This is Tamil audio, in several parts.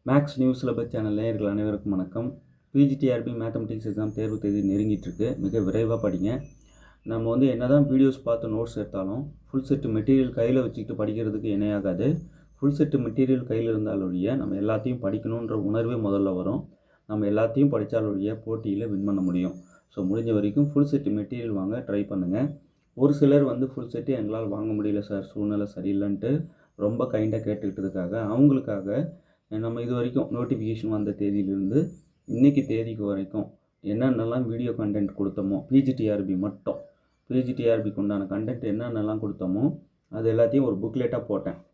மேக்ஸ் நியூஸ் சிலபஸ் சேனல் நேயர்கள் அனைவருக்கும் வணக்கம். பிஜிடிஆர்பி மேத்தமெட்டிக்ஸ் எக்ஸாம் தேர்வு தேதி நெருங்கிட்டுருக்கு. மிக விரைவாக படிங்க. நம்ம வந்து என்ன தான் வீடியோஸ் பார்த்து நோட்ஸ் எடுத்தாலும் ஃபுல் செட்டு மெட்டீரியல் கையில் வச்சுக்கிட்டு படிக்கிறதுக்கு இணையாகாது. ஃபுல் செட்டு மெட்டீரியல் கையில் இருந்தாலொழிய நம்ம எல்லாத்தையும் படிக்கணுன்ற உணர்வே முதல்ல வரும். நம்ம எல்லாத்தையும் படித்தாலொழிய போட்டியில் வின் பண்ண முடியும். ஸோ முடிஞ்ச வரைக்கும் ஃபுல் செட்டு மெட்டீரியல் வாங்க ட்ரை பண்ணுங்கள். ஒரு சிலர் வந்து ஃபுல் செட்டு எங்களால் வாங்க முடியல சார், சூழ்நிலை சரியில்லைன்ட்டு ரொம்ப கைண்டாக கேட்டுக்கிட்டதுக்காக அவங்களுக்காக நம்ம இது வரைக்கும் நோட்டிஃபிகேஷன் வந்த தேதியிலிருந்து இன்றைக்கி தேதிக்கு வரைக்கும் என்னென்னலாம் வீடியோ கண்டென்ட் கொடுத்தோமோ பிஜிடிஆர்பி மட்டும் பிஜிடிஆர்பிக்கு உண்டான கண்டென்ட் என்னென்னலாம் கொடுத்தோமோ அது எல்லாத்தையும் ஒரு புக்லெட்டாக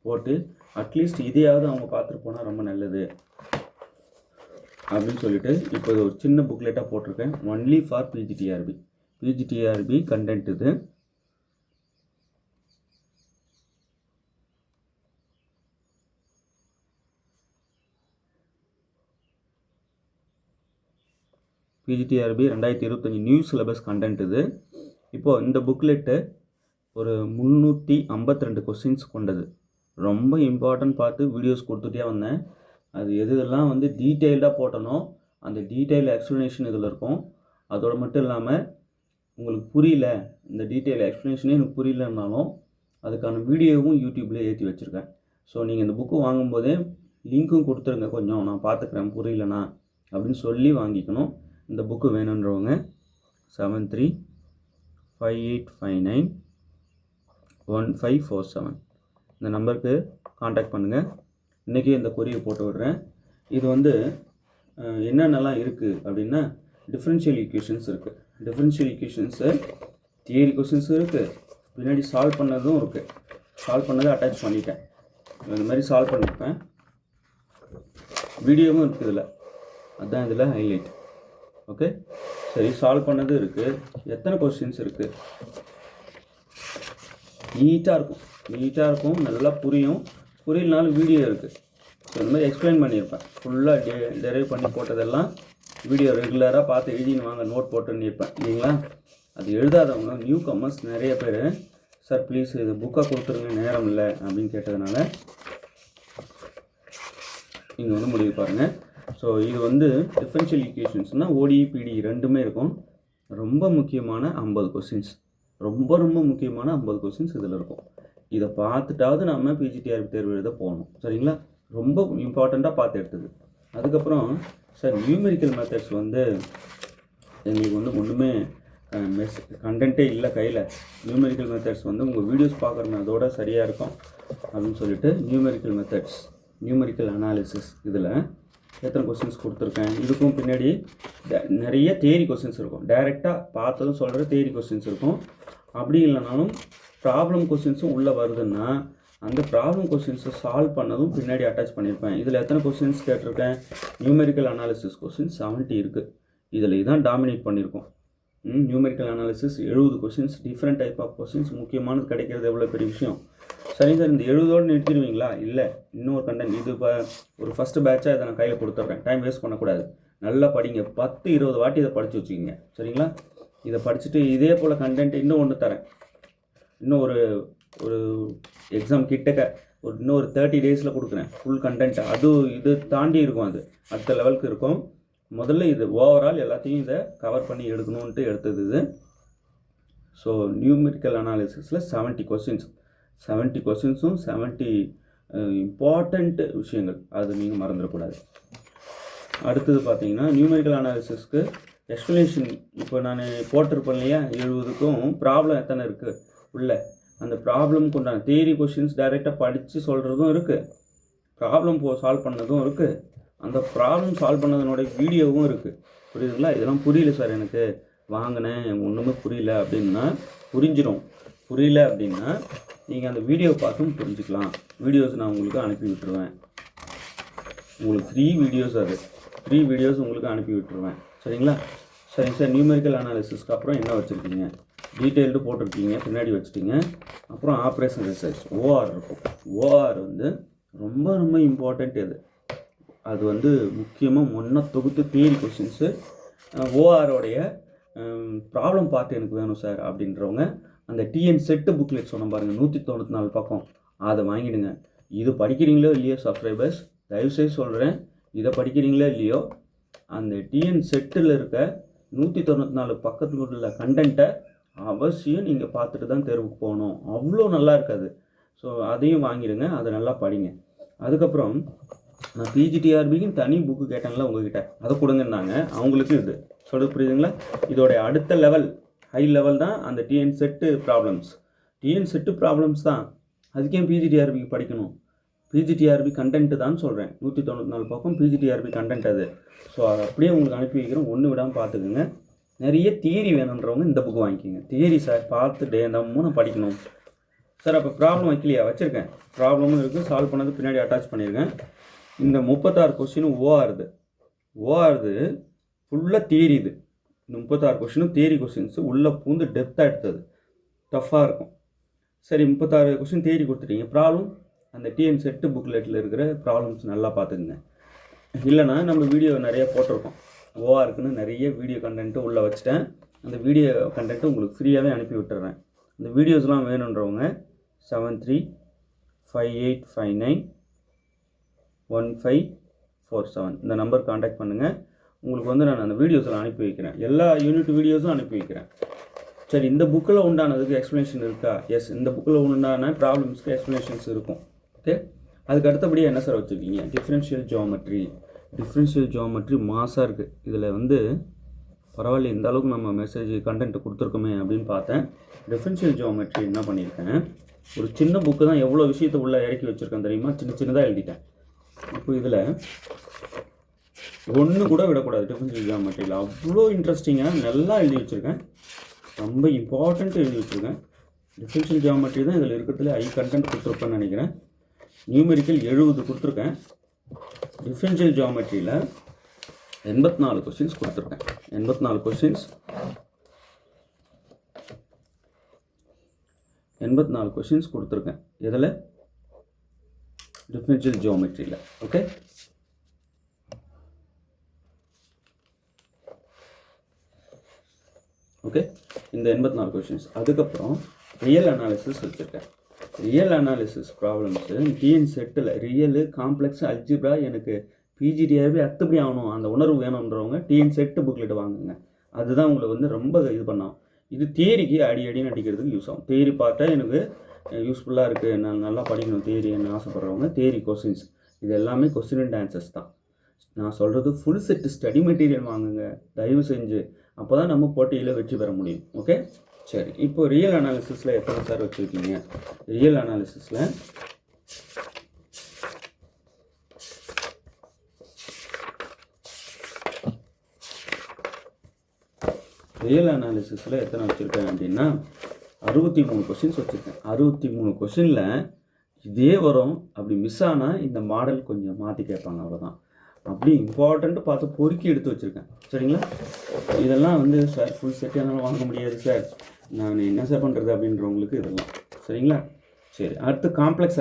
போட்டு அட்லீஸ்ட் இதையாவது அவங்க பார்த்துட்டு போனால் ரொம்ப நல்லது அப்படின்னு சொல்லிட்டு இப்போ ஒரு சின்ன புக்லெட்டாக போட்டிருக்கேன். ஒன்லி ஃபார் பிஜிடிஆர்பி கண்டென்ட் இது. பிஜிடிஆர்பி 2025 நியூ சிலபஸ் கண்டென்ட் இது. இப்போது இந்த புக்லெட்டு ஒரு 352 கொஸ்டின்ஸ் கொண்டது. ரொம்ப இம்பார்ட்டன்ட் பார்த்து வீடியோஸ் கொடுத்துட்டே வந்தேன். அது எதெல்லாம் வந்து டீட்டெயில்டாக போட்டனோ அந்த டீட்டெயில் எக்ஸ்ப்ளனேஷன் இதில் இருக்கும். அதோடு மட்டும் இல்லாமல் உங்களுக்கு புரியல, இந்த டீட்டெயில் எக்ஸ்ப்ளனேஷனே எனக்கு புரியலன்னாலும் அதுக்கான வீடியோவும் யூடியூப்லேயே ஏற்றி வச்சுருக்கேன். ஸோ நீங்கள் இந்த புக்கு வாங்கும்போதே லிங்க்கும் கொடுத்துருங்க, கொஞ்சம் நான் பார்த்துக்கிறேன் புரியலண்ணா அப்படின்னு சொல்லி வாங்கிக்கணும். இந்த புக்கு வேணுன்றவங்க 7358591547 இந்த நம்பருக்கு காண்டாக்ட் பண்ணுங்கள். இன்றைக்கி இந்த கொரியர் போட்டு விடுறேன். இது வந்து என்னென்னலாம் இருக்குது அப்படின்னா டிஃப்ரென்ஷியல் ஈக்குவேஷன்ஸ் இருக்குது. டிஃப்ரென்ஷியல் ஈக்குவேஷன்ஸு தியரி கொஸ்டின்ஸ் இருக்குது, பின்னாடி சால்வ் பண்ணதும் இருக்குது. சால்வ் பண்ணதை அட்டாச் பண்ணிட்டேன். இந்த மாதிரி சால்வ் பண்ணியிருப்பேன், வீடியோவும் இருக்குது இதில். அதுதான் இதில் ஹைலைட். ஓகே, சரி, சால்வ் பண்ணது இருக்குது. எத்தனை கொஸ்டின்ஸ் இருக்குது, நீட்டாக இருக்கும், நல்லா புரியும். புரியலனாலும் வீடியோ இருக்குது. ஸோ இந்த மாதிரி எக்ஸ்பிளைன் பண்ணியிருப்பேன். ஃபுல்லாக டெரைவ் பண்ணி போட்டதெல்லாம் வீடியோ ரெகுலராக பார்த்து எழுதின்னு வாங்க, நோட் போட்டுன்னு இருப்பேன் இல்லைங்களா. அது எழுதாதவங்க நியூ கமர்ஸ் நிறைய பேர் சார் ப்ளீஸ் இது புக்காக கொடுத்துருங்க, நேரம் இல்லை அப்படின்னு கேட்டதுனால நீங்கள் வந்து முடிவு பாருங்கள். ஸோ இது வந்து டிஃபரன்ஷியல் ஈக்குவேஷன்ஸ்னால் ஓடி பிடி ரெண்டுமே இருக்கும். ரொம்ப முக்கியமான 50 கொஸ்டின்ஸ், ரொம்ப முக்கியமான 50 கொஸ்டின்ஸ் இதில் இருக்கும். இதை பார்த்துட்டாவது நம்ம பிஜிடிஆர்பி தேர்வு எழுத போகணும், சரிங்களா. ரொம்ப இம்பார்ட்டண்ட்டாக பார்த்து எடுத்தது. அதுக்கப்புறம் சார் நியூமெரிக்கல் மெத்தட்ஸ் வந்து எங்களுக்கு வந்து ஒன்றுமே கண்டென்ட்டே இல்லை கையில். நியூமெரிக்கல் மெத்தட்ஸ் வந்து உங்கள் வீடியோஸ் பார்க்குறமே அதோட சரியாக இருக்கும் அப்படின்னு சொல்லிட்டு நியூமெரிக்கல் அனாலிசிஸ் இதில் எத்தனை கொஸ்டின்ஸ் கொடுத்துருக்கேன். இதுக்கும் பின்னாடி நிறைய தியரி கொஸ்டின்ஸ் இருக்கும். டைரெக்டாக பார்த்ததும் சொல்கிற தியரி கொஸ்டின்ஸ் இருக்கும். அப்படி இல்லைனாலும் ப்ராப்ளம் கொஸ்டின்ஸும் உள்ளே வருதுன்னா அந்த ப்ராப்ளம் கொஸ்டின்ஸை சால்வ் பண்ணதும் பின்னாடி அட்டாச் பண்ணியிருப்பேன். இதில் எத்தனை கொஸ்டின்ஸ் கேட்டிருக்கேன், நியூமெரிக்கல் அனாலிசிஸ் கொஸ்டின்ஸ் 70 இருக்குது. இதில் இதான் டாமினேட் பண்ணியிருக்கோம். Numerical analysis 70 questions, different type of questions. முக்கியமானது கிடைக்கிறது எவ்வளோ பெரிய விஷயம். சரி சார், இந்த 70ஓடு நிறுத்திடுவீங்களா? இல்லை, இன்னொரு கண்டென்ட். இது இப்போ ஒரு ஃபஸ்ட்டு பேட்சாக இதை நான் கையில் கொடுத்துட்றேன். டைம் வேஸ்ட் பண்ணக்கூடாது, நல்லா படிங்க. 10-20 வாட்டி இதை படித்து வச்சுக்கிங்க, சரிங்களா. இதை படிச்சுட்டு இதே போல் கண்டென்ட் இன்னும் ஒன்று தரேன். இன்னும் ஒரு எக்ஸாம் கிட்டக்க இன்னும் ஒரு 30 டேஸில் கொடுக்குறேன் ஃபுல் கண்டென்ட். இது தாண்டி இருக்கும், அது அடுத்த லெவலுக்கு இருக்கும். முதல்ல இது ஓவரால் எல்லாத்தையும் இதை கவர் பண்ணி எடுக்கணுன்ட்டு எடுத்தது இது. ஸோ நியூமெரிக்கல் அனாலிசிஸில் 70 கொஸ்டின்ஸும் 70 இம்பார்ட்டண்ட் விஷயங்கள், அது நீங்கள் மறந்துடக்கூடாது. அடுத்தது பார்த்தீங்கன்னா நியூமெரிக்கல் அனாலிசிஸ்க்கு எக்ஸ்ப்ளனேஷன் இப்போ நான் போட்டிருப்பேன் இல்லையா, 70க்கும் ப்ராப்ளம் எத்தனை இருக்குது உள்ள. அந்த ப்ராப்ளம்க்கு உண்டான தியரி கொஸ்டின்ஸ் டைரெக்டாக படித்து சொல்கிறதும் இருக்குது, ப்ராப்ளம் சால்வ் பண்ணதும் இருக்குது, அந்த ப்ராப்ளம் சால்வ் பண்ணதனோட வீடியோவும் இருக்குது. புரியுதுங்களா. இதெல்லாம் புரியல சார் எனக்கு, வாங்கினேன் ஒன்றுமே புரியல அப்படின்னா புரிஞ்சிடும். புரியல அப்படின்னா நீங்கள் அந்த வீடியோ பார்த்தும் புரிஞ்சுக்கலாம். வீடியோஸ் நான் உங்களுக்கு அனுப்பி விட்டுருவேன். உங்களுக்கு ஃப்ரீ வீடியோஸ் உங்களுக்கு அனுப்பி விட்டுருவேன், சரிங்களா. சரி சார், நியூமெரிக்கல் அனாலிசிஸ்க்கு அப்புறம் என்ன வச்சுருக்கீங்க, டீட்டெயில்டு போட்டிருக்கீங்க, பின்னாடி வச்சுட்டிங்க. அப்புறம் ஆப்ரேஷன் ரிசர்ச் ஓஆர் இருக்கும். ஓஆர் வந்து ரொம்ப இம்பார்ட்டண்ட். அது வந்து முக்கியமாக தொகுத்து தியரி கொஸ்டின்ஸு. ஓஆரோடைய ப்ராப்ளம் பார்த்து எனக்கு வேணும் சார் அப்படின்றவங்க அந்த டிஎன் செட்டு புக்லெட் சொன்ன பாருங்கள், 194 பக்கம், அதை வாங்கிடுங்க. இது படிக்கிறீங்களோ இல்லையோ சப்ஸ்கிரைபர்ஸ், தயவுசெய்து சொல்கிறேன், இதை படிக்கிறீங்களோ இல்லையோ, அந்த டிஎன் செட்டில் இருக்க 194 பக்கத்தில் உள்ள கண்டென்ட்டை அவசியம் நீங்கள் பார்த்துட்டு தான் தேர்வுக்கு போகணும். அவ்வளோ நல்லா இருக்காது. ஸோ அதையும் வாங்கிடுங்க, அதை நல்லா படிங்க. அதுக்கப்புறம் நான் பிஜிடிஆர்பிக்குன்னு தனி புக்கு கேட்டேன்ல உங்ககிட்ட, அதை கொடுங்கன்னாங்க. அவங்களுக்கு இது சொல்ல புரியுதுங்களா? இதோடைய அடுத்த லெவல், ஹை லெவல் தான் அந்த TN set problems. TN set problems தான், அதுக்கே பிஜிடிஆர்பிக்கு படிக்கணும். பிஜிடிஆர்பி கண்டென்ட்டு தான் சொல்கிறேன். 194 பக்கம் பிஜிடிஆர்பி கண்டென்ட் அது. ஸோ அதை அப்படியே உங்களுக்கு அனுப்பி வைக்கிறோம், ஒன்று விடாமல் பார்த்துக்குங்க. நிறைய தியரி வேணுன்றவங்க இந்த புக்கு வாங்கிக்கிங்க. தியரி சார் பார்த்து தினமும் நான் படிக்கணும் சார். அப்போ ப்ராப்ளம் வைக்கலையா? வச்சுருக்கேன், ப்ராப்ளமும் இருக்குது, சால்வ் பண்ணது பின்னாடி அட்டாச் பண்ணியிருக்கேன். இந்த 36 கொஸ்டினும் ஓஆருது ஃபுல்லாக தியரி. இது 36 கொஸ்டினும் தியரி கொஸ்டின்ஸு உள்ளே பூந்து டெப்த்தாக எடுத்தது, டஃப்பாக இருக்கும். சரி, 36 கொஸ்டின் தியரி கொடுத்துட்டீங்க. ப்ராப்ளம் அந்த டிஎன் செட்டு புக்லெட்டில் இருக்கிற ப்ராப்ளம்ஸ் நல்லா பார்த்துக்குங்க. இல்லைனா நம்ம வீடியோ நிறைய போட்டிருக்கோம், ஓஆருக்குன்னு நிறைய வீடியோ கண்டென்ட்டு உள்ளே வச்சுட்டேன். அந்த வீடியோ கண்டென்ட்டு உங்களுக்கு ஃப்ரீயாகவே அனுப்பி விட்டுறேன். இந்த வீடியோஸ்லாம் வேணுன்றவங்க 7358591547 இந்த நம்பர் காண்டாக்ட் பண்ணுங்கள். உங்களுக்கு வந்து நான் அந்த வீடியோஸில் அனுப்பி வைக்கிறேன், எல்லா யூனிட் வீடியோஸும் அனுப்பி வைக்கிறேன். சரி, இந்த புக்கில் உண்டானதுக்கு எக்ஸ்ப்ளனேஷன் இருக்கா? எஸ், இந்த புக்கில் உண்டான ப்ராப்ளம்ஸ்க்கு எக்ஸ்ப்ளனேஷன்ஸ் இருக்கும். ஓகே, அதுக்கு அடுத்தபடியாக என்ன சார் வச்சுருக்கீங்க? டிஃப்ரென்ஷியல் ஜியோமெட்ரி மாசாக இருக்குது. இதில் வந்து பரவாயில்ல, இந்த அளவுக்கு நம்ம மெசேஜ் கண்டென்ட் கொடுத்துருக்கோமே அப்படின்னு பார்த்தேன். டிஃப்ரென்ஷியல் ஜியோமெட்ரி என்ன பண்ணியிருக்கேன், ஒரு சின்ன புக்கு தான், எவ்வளோ விஷயத்தை உள்ளே இறக்கி வச்சுருக்கேன் தெரியுமா? சின்னதாக எழுதிட்டேன். இப்போ இதில் ஒன்று கூட விடக்கூடாது. டிஃப்ரென்ஷியல் ஜியோமெட்ரியில் அவ்வளோ இன்ட்ரெஸ்டிங்காக நல்லா எழுதி வச்சுருக்கேன், ரொம்ப இம்பார்ட்டண்ட் எழுதி வச்சுருக்கேன். டிஃப்ரென்ஷியல் ஜியோமெட்ரி தான் இதில் இருக்கிறதுல ஹை கண்டென்ட் கொடுத்துருப்பேன்னு நினைக்கிறேன். நியூமெரிக்கல் 70 கொடுத்துருக்கேன். டிஃப்ரென்ஷியல் ஜியோமெட்ரியில் 84 கொஸ்டின்ஸ் கொடுத்துருக்கேன். 84 கொஸ்டின்ஸ் கொடுத்துருக்கேன். இதில் டிஃப்ரென்ஷியல் ஜியோமெட்ரியில். ஓகே, இந்த 84 கொஸ்டின்ஸ். அதுக்கப்புறம் ரியல் அனாலிசிஸ் வச்சுருக்கேன். Real analysis problems TN settle reel, complex, algebra எனக்கு பிஜிடிஆர்பி அத்துப்படி ஆகணும், அந்த உணர்வு வேணுன்றவங்க டிஎன் செட்டு புக்லெட் வாங்குங்க. அதுதான் உங்களுக்கு வந்து ரொம்ப இது பண்ணோம். இது தியரிக்கு அடின்னு அடிக்கிறதுக்கு யூஸ் ஆகும். தியரி பார்த்தா எனக்கு யூஸ்ஃபுல்லாக இருக்குது, நான் நல்லா படிக்கணும் தியரின்னு ஆசைப்பட்றவங்க தியரி கொஸ்டின்ஸ் இது எல்லாமே கொஸ்டின் அண்ட் ஆன்சர்ஸ் தான். நான் சொல்கிறது ஃபுல் செட்டு ஸ்டடி மெட்டீரியல் வாங்குங்க தயவு செஞ்சு, அப்போ தான் நம்ம போட்டியில் வெற்றி பெற முடியும். ஓகே, சரி. இப்போ ரியல் அனாலிசிஸில் எத்தனை சார் வச்சுருக்கீங்க? ரியல் அனாலிசிஸில் எத்தனை வச்சுருக்கேன் அப்படின்னா 63 கொஸ்டின்ஸ் வச்சுருக்கேன். 63 கொஸ்டினில் இதே வரும். அப்படி மிஸ் ஆனால் இந்த மாடல் கொஞ்சம் மாற்றி கேட்பாங்க, அவ்வளோதான். அப்படி இம்பார்ட்டண்ட்டு பார்த்து பொறுக்கி எடுத்து வச்சுருக்கேன். சரிங்களா? இதெல்லாம் வந்து சார் ஃபுல் செட் என்னால் வாங்க முடியாது சார், நான் என்ன சார் பண்ணுறது அப்படின்றவங்களுக்கு இதெல்லாம். சரிங்களா? சரி, அடுத்து காம்ப்ளெக்ஸ்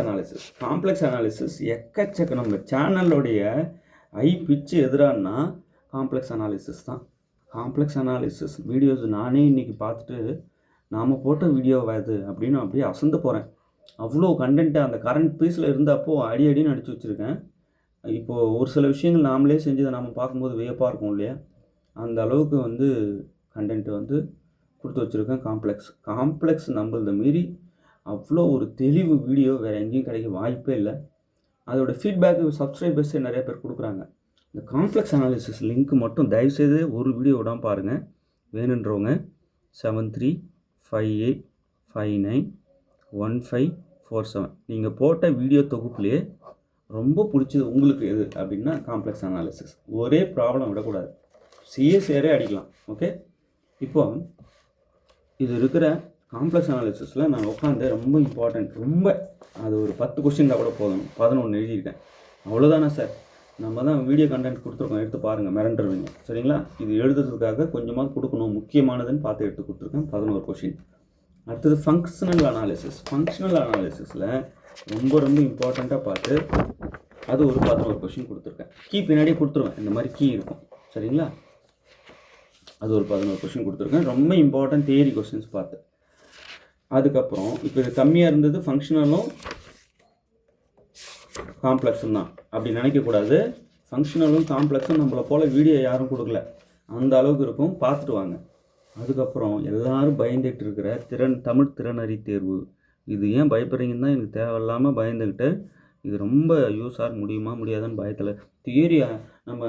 அனாலிசிஸ் எக்கச்சக்க நம்ம சேனலோடைய ஐ பிச்சு எதிரானா காம்ப்ளெக்ஸ் அனாலிசிஸ் தான். காம்ப்ளெக்ஸ் அனாலிசிஸ் வீடியோஸ் நானே இன்றைக்கி பார்த்துட்டு நாம் போட்ட வீடியோ அது அப்படின்னு அப்படியே அசந்து போகிறேன். அவ்வளோ கண்டென்ட்டு அந்த கரண்ட் பீஸில் இருந்தப்போ அடின்னு அடித்து வச்சுருக்கேன். இப்போது ஒரு சில விஷயங்கள் நாமளே செஞ்சதை நாம் பார்க்கும்போது வியப்பாக இருக்கும் இல்லையா? அந்த அளவுக்கு வந்து கண்டென்ட் வந்து கொடுத்து வச்சுருக்கேன். காம்ப்ளெக்ஸ் நம்மளதை மீறி அவ்வளோ ஒரு தெளிவு வீடியோ வேறு எங்கேயும் கிடைக்க வாய்ப்பே இல்லை. அதோட ஃபீட்பேக்கு சப்ஸ்கிரைபர்ஸே நிறைய பேர் கொடுக்குறாங்க. இந்த காம்ப்ளெக்ஸ் அனாலிசிஸ் லிங்க் மட்டும் தயவுசெய்து ஒரு வீடியோ விடாமல் பாருங்கள். வேணுன்றவங்க 7358591547 நீங்கள் போட்ட வீடியோ தொகுப்புலேயே ரொம்ப பிடிச்சது உங்களுக்கு எது அப்படின்னா காம்ப்ளெக்ஸ் அனாலிசிஸ். ஒரே ப்ராப்ளம் விடக்கூடாது, சிஎஸ்ஏரே அடிக்கலாம். ஓகே, இப்போ இது இருக்கிற காம்ப்ளெக்ஸ் அனாலிசிஸில் நான் உட்காந்து ரொம்ப இம்பார்ட்டண்ட், ரொம்ப அது ஒரு 10 கொஸ்டின் தான் கூட போதும், 11 எழுதியிருக்கேன். அவ்வளோதானே சார்? நம்ம தான் வீடியோ கண்டென்ட் கொடுத்துருக்கோம், எடுத்து பாருங்கள், மிரண்டுருவீங்க. சரிங்களா? இது எழுதுறதுக்காக கொஞ்சமாக கொடுக்கணும், முக்கியமானதுன்னு பார்த்து எடுத்து கொடுத்துருக்கேன். 11 கொஸ்டின். அடுத்தது ஃபங்க்ஷனல் அனாலிசிஸில் ரொம்ப இம்பார்ட்டண்ட்டாக பார்த்து அது ஒரு 11 கொஸ்டின் கொடுத்துருக்கேன். கீ பின்னாடியே கொடுத்துருவேன், இந்த மாதிரி கீ இருக்கும். சரிங்களா? அது ஒரு 11 கொஸ்டின் கொடுத்துருக்கேன். ரொம்ப இம்பார்ட்டன்ட் தியரி கொஸ்டின்ஸ் பார்த்து. அதுக்கப்புறம் இப்போ இது கம்மியாக இருந்தது ஃபங்க்ஷனலும் காம்ப்ளெக்ஸும் தான் அப்படி நினைக்கக்கூடாது. ஃபங்க்ஷனலும் காம்ப்ளெக்ஸும் நம்மளை போல் வீடியோ யாரும் கொடுக்கல, அந்த அளவுக்கு இருக்கும், பார்த்துட்டு வாங்க. அதுக்கப்புறம் எல்லோரும் பயந்துட்டு இருக்கிற தமிழ் திறனறி தேர்வு. இது ஏன் பயப்படுறீங்கன்னு தான் எனக்கு தேவையில்லாமல் பயந்துக்கிட்டு, இது ரொம்ப யூஸாக முடியுமா முடியாதான்னு பயத்தில். தியரி நம்ம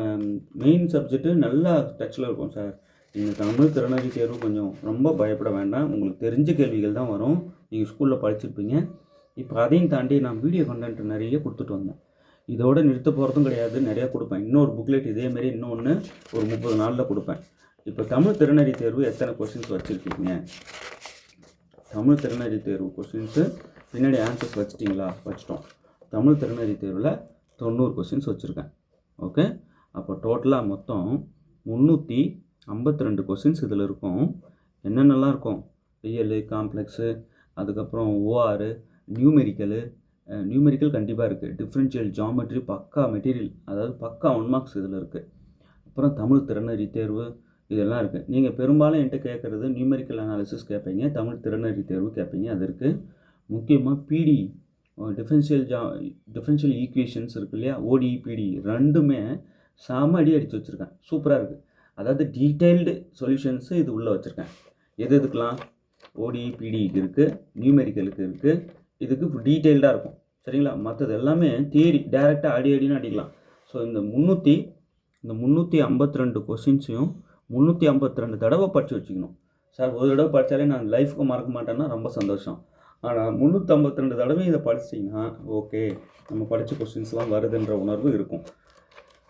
மெயின் சப்ஜெக்ட்டு நல்லா டச்சில் இருக்கும் சார். நீங்கள் தமிழ் திறனறி தேர்வு கொஞ்சம் ரொம்ப பயப்பட வேண்டாம். உங்களுக்கு தெரிஞ்ச கேள்விகள் தான் வரும், நீங்கள் ஸ்கூலில் படிச்சிருப்பீங்க. இப்போ அதையும் தாண்டி நான் வீடியோ கண்டென்ட் நிறைய கொடுத்துட்டு வந்தேன். இதோடு நிறுத்த போகிறதும் கிடையாது, நிறையா கொடுப்பேன். இன்னொரு புக்லெட் இதேமாரி இன்னொன்று ஒரு 30 நாளில் கொடுப்பேன். இப்போ தமிழ் திறனறி தேர்வு எத்தனை கொஸ்டின்ஸ் வச்சுருக்கீங்க? தமிழ் திறனறி தேர்வு கொஸ்டின்ஸு பின்னாடி ஆன்சர்ஸ் வச்சிட்டிங்களா? வச்சிட்டோம். தமிழ் திறனறி தேர்வில் 90 கொஸ்டின்ஸ் வச்சுருக்கேன். ஓகே, அப்போ டோட்டலாக மொத்தம் 352 கொஸ்டின்ஸ் இதில் இருக்கும். என்னென்னலாம் இருக்கும்? ரியலு, காம்ப்ளெக்ஸு, அதுக்கப்புறம் ஓஆர், நியூமெரிக்கல் கண்டிப்பாக இருக்குது. டிஃப்ரென்ஷியல் ஜாமெட்ரி பக்கா மெட்டீரியல், அதாவது பக்கா 1 மார்க்ஸ் இதில் இருக்குது. அப்புறம் தமிழ் திறனறி தேர்வு இதெல்லாம் இருக்குது. நீங்கள் பெரும்பாலும் என்கிட்ட கேட்குறது நியூமெரிக்கல் அனாலிசிஸ் கேட்பீங்க, தமிழ் திறனறி தேர்வு கேட்பீங்க. அது இருக்குது. முக்கியமாக பிடி, டிஃப்ரென்ஷியல் ஈக்குவேஷன்ஸ் இருக்குது இல்லையா, ஓடி பிடி ரெண்டுமே செம அடி அடித்து வச்சுருக்கேன். சூப்பராக இருக்குது. அதாவது டீட்டெயில்டு சொல்யூஷன்ஸு இது உள்ளே வச்சுருக்கேன். எதுக்கெலாம்? ஓடி பிடிக்கு இருக்குது, நியூமெரிக்கலுக்கு இருக்குது. இதுக்கு டீட்டெயில்டாக இருக்கும், சரிங்களா? மற்றது எல்லாமே தியரி, டேரெக்டாக அடின்னு அடிக்கலாம். ஸோ இந்த 352 கொஸ்டின்ஸையும் 352 தடவை படித்து வச்சுக்கணும். சார் ஒரு தடவை படித்தாலே நான் லைஃபுக்கு மறக்க மாட்டேன்னா ரொம்ப சந்தோஷம். ஆனால் 352 தடவை இதை படிச்சிட்டிங்கன்னா ஓகே, நம்ம படித்த கொஸ்டின்ஸ்லாம் வருதுன்ற உணர்வு இருக்கும்.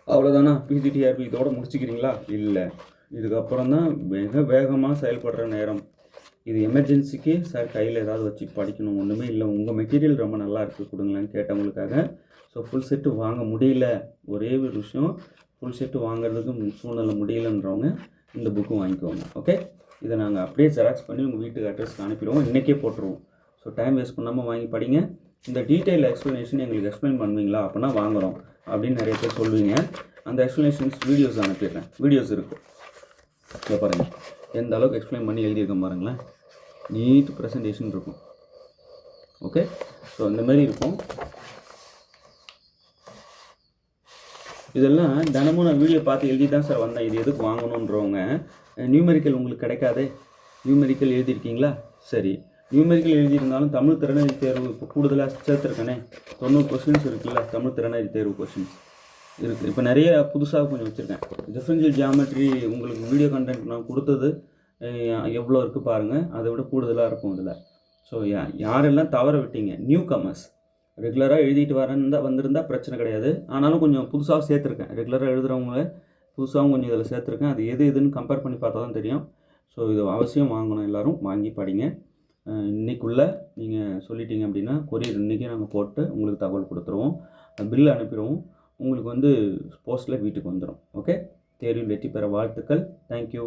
அவ்வளோதானா? பிஜிடிஆர்பி இதோடு முடிச்சுக்கிறீங்களா? இல்லை, இதுக்கப்புறம் தான் மிக வேகமாக செயல்படுற நேரம். இது எமர்ஜென்சிக்கு சார் கையில் ஏதாவது வச்சு படிக்கணும், ஒன்றுமே இல்லை, உங்கள் மெட்டீரியல் ரொம்ப நல்லா இருக்குது கொடுங்களேன்னு கேட்டவங்களுக்காக. ஸோ ஃபுல் செட்டு வாங்க முடியல, ஒரே ஒரு விஷயம், ஃபுல் செட்டு வாங்குறதுக்கு சூழ்நிலை முடியலன்றவங்க இந்த புக்கும் வாங்கிக்கோங்க. ஓகே, இதை நாங்கள் அப்படியே ஜெராக்ஸ் பண்ணி உங்கள் வீட்டுக்கு அட்ரஸ்க்கு அனுப்பிடுவோம், இன்றைக்கே போட்டுருவோம். ஸோ டைம் வேஸ்ட் பண்ணாமல் வாங்கி படிங்க. இந்த டீட்டெயில் எக்ஸ்ப்ளனேஷன் எங்களுக்கு எக்ஸ்பிளைன் பண்ணுவீங்களா அப்படின்னா வாங்குகிறோம் அப்படின்னு நிறைய பேர் சொல்லுவீங்க. அந்த எக்ஸ்ப்ளனேஷன்ஸ் வீடியோஸ் அனுப்பிடுறேன், வீடியோஸ் இருக்குது. இதை பாருங்கள், எந்த அளவுக்கு எக்ஸ்பிளைன் பண்ணி எழுதியிருக்கேன் பாருங்களேன். நீட் ப்ரெசன்டேஷன் இருக்கும். ஓகே, ஸோ இந்த மாதிரி இருக்கும். இதெல்லாம் தினமும் நான் வீடியோ பார்த்து எழுதி தான் சார் வந்தேன். இது எதுக்கு வாங்கணுன்றவங்க நியூமெரிக்கல் உங்களுக்கு கிடைக்காதே. நியூமெரிக்கல் எழுதியிருக்கீங்களா? சரி, நியூமெரிக்கல் எழுதியிருந்தாலும் தமிழ் திறனறி தேர்வு இப்போ கூடுதலாக சேர்த்துருக்கேனே, 90 கொஸ்டின்ஸ் இருக்குல்ல, தமிழ் திறனறி தேர்வு கொஸ்டின்ஸ் இருக்குது. இப்போ நிறைய புதுசாக கொஞ்சம் வச்சுருக்கேன். டிஃப்ரென்ஷியல் ஜியாமெட்ரி உங்களுக்கு வீடியோ கண்டென்ட் நான் கொடுத்தது எவ்வளோ இருக்குது பாருங்கள், அதை விட கூடுதலாக இருக்கும் இதில். ஸோ யாரெல்லாம் தவற விட்டீங்க, நியூ கமர்ஸ், ரெகுலராக எழுதிட்டு வந்திருந்தால் பிரச்சனை கிடையாது. ஆனாலும் கொஞ்சம் புதுசாக சேர்த்துருக்கேன். ரெகுலராக எழுதுகிறவங்கள புதுசாகவும் கொஞ்சம் இதில் சேர்த்துருக்கேன். அது எதுன்னு கம்பேர் பண்ணி பார்த்தா தான் தெரியும். ஸோ இது அவசியம் வாங்கணும், எல்லோரும் வாங்கி படிங்க. இன்றைக்குள்ளே நீங்கள் சொல்லிட்டீங்க அப்படின்னா கொரியர் இன்றைக்கி நாங்கள் போட்டு உங்களுக்கு தகவல் கொடுத்துருவோம், பில் அனுப்பிடுவோம். உங்களுக்கு போஸ்ட்டில் வீட்டுக்கு வந்துடும். ஓகே, தேர்வில் வெற்றி பெற வாழ்த்துக்கள். தேங்க்யூ.